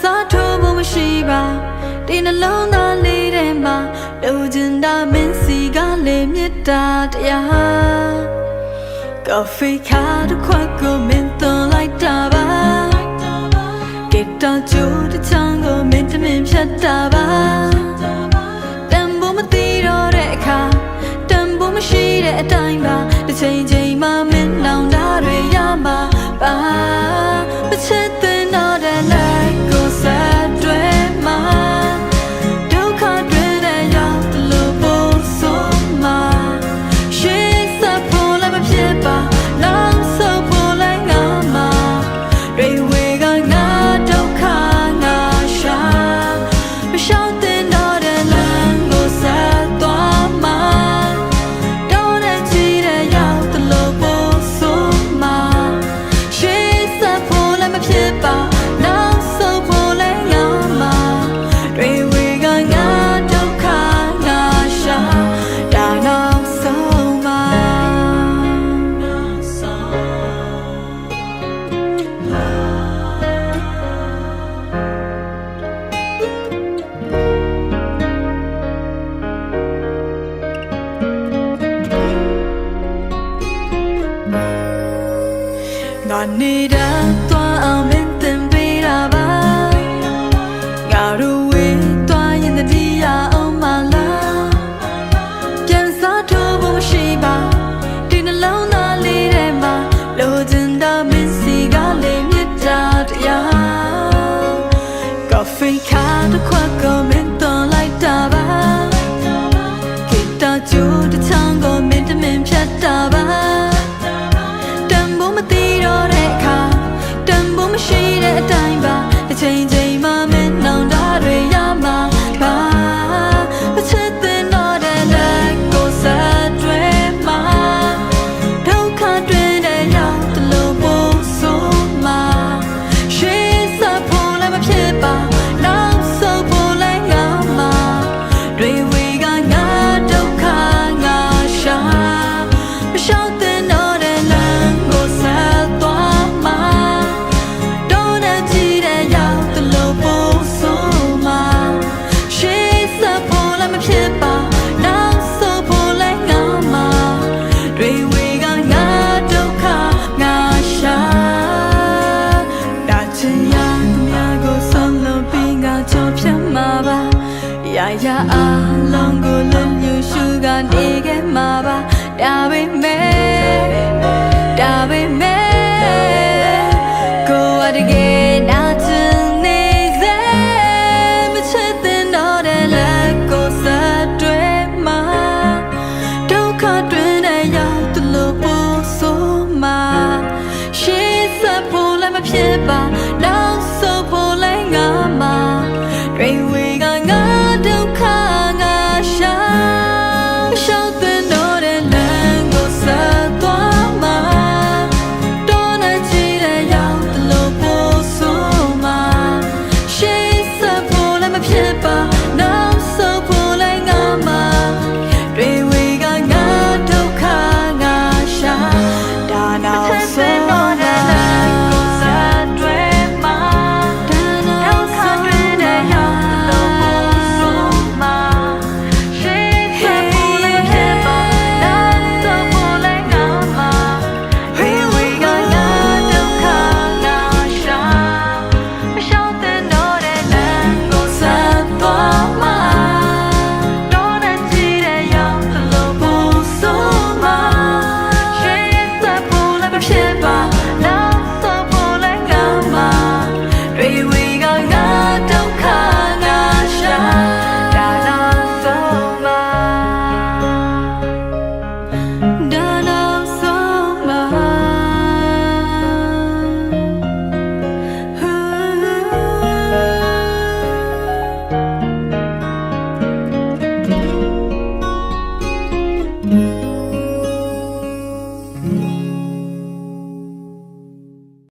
စားထိုးဖို့မရှိပါဒီနှလုံးသားလေးထဲမှာလိုချင်တာမင်းစီကလေးမြတ်တာတရားကော်ဖီခါတစ်ခွက်ကိုမင်းသွန်လိုက်တာပါဂီတာကြိုးတစ်ချမ်းကိုမင်းတမင်ဖြတ်တာပါတန်ဖို့မသိတော့တဲ့အခါတန်ဖို့မရှိတဲ့အတိုင်းပါတစ်ချိန်ချိန်မှမင်းလောင်တာတွေရမှာပါမချစ်တဲ့တော့တဲ့လိုက်ကိုဆက်တွဲမှာဒုက္ခတွေနဲ့ရောက်လို့ပို့ဆိုမှာရှေ့ဆက်ဖို့လည်းမဖြစ်ပါနောက်ဆုတ်ဖို့လည်းငါမှာတွေဝေကငါဒုက္ခငါရှာမရှောင်တဲ့တော့တဲ့လမ်းကိုဆက်သွားမှာတော့တဲ့ချီတဲ့ရောက်လို့ပို့ဆိုမှာရှေ့ဆက်ဖို့လည်းမဖြစ်ပါနောက်ဆုတ်ဖို့လည်းငါမှာတွေဝေကငါဒုက္ခငါရှာဒါနောက်ဆုံးမှာငါနေတာသွားအောင်မင်းတင်ပေးတာပါငါတို့ဝေးသွားရင်တတိယအောင်မလားပြန်စားထိုးဖို့မရှိပါဒီနှလုံးသားလေးထဲမှာလိုချင်တာမင်းစီကလေးမြတ်တာတရားကော်ဖီခါတစ်ခွက်ကိုမင်းသွန်လိုက်တာပါဂီတာကြိုးတစ်ချမ်းကိုမင်းတမင်ဖြတ်တာပါတန်ဖို့မသိတော့တဲ့အခါတန်ဖို့မရှိတဲ့အတိုင်းပါတစ်ချိန်ချိန်မှမင်းနောင်တာတွေရမှာပါမချစ်တဲ့တော့တဲ့လက်ကိုဆက်တွဲမှာဒုက္ခတွေနဲ့ရောက်လို့ပို့ဆိုမှာရှေ့ဆက်ဖို့လည်းမဖြစ်ပါနောက်ဆုတ်ဖို့လည်းငါမှာတွေဝေကငါဒုက္ခငါရှာမရှောင်တဲ့တော့တဲ့လမ်းကိုဆက်သွားမှာတော့တဲ့ချီတဲ့ရောက်လို့ပို့ဆိုမှာရှေ့ဆက်ဖို့လည်းမဖြစ်ပါနောက်ဆုတ်ဖို့လည်းငါမှာတွေဝေကငါဒုက္ခငါရှာဒါချင်ရမြာကိုဆုံးလို့ပြီးငါချောဖြတ်မှာပါရာရာအားလုံးကိုလွတ်ညူရှုကနေခဲ့မှာပါဒါပေမဲ့ကိုယ်အတကယ်နာချင်နေစေမချစ်တဲ့တော့တဲ့လက်ကိုဆက်တွဲမှာဒုက္ခတွေနဲ့ရောက်လို့ပို့ဆိုမှာရှေ့ဆက်ဖို့လည်းမဖြစ်ပါနောက်ဆုတ်ဖို့လည်းငါမှာတွေဝေကငါဒုက္ခငါရှာရှောက်တဲ့တော့တဲ့လမ်းကိုဆက်သွားမှာတော့နဲ့ချီတဲ့ရောက်လို့ပို့ဆိုမှာရှေ့ဆက်ဖို့လည်းမဖြစ်ပါနောက်ဆုတ်ဖို့လည်းငါမှာတွေဝေကငါဒုက္ခငါရှာဒါနောက်ဆုံး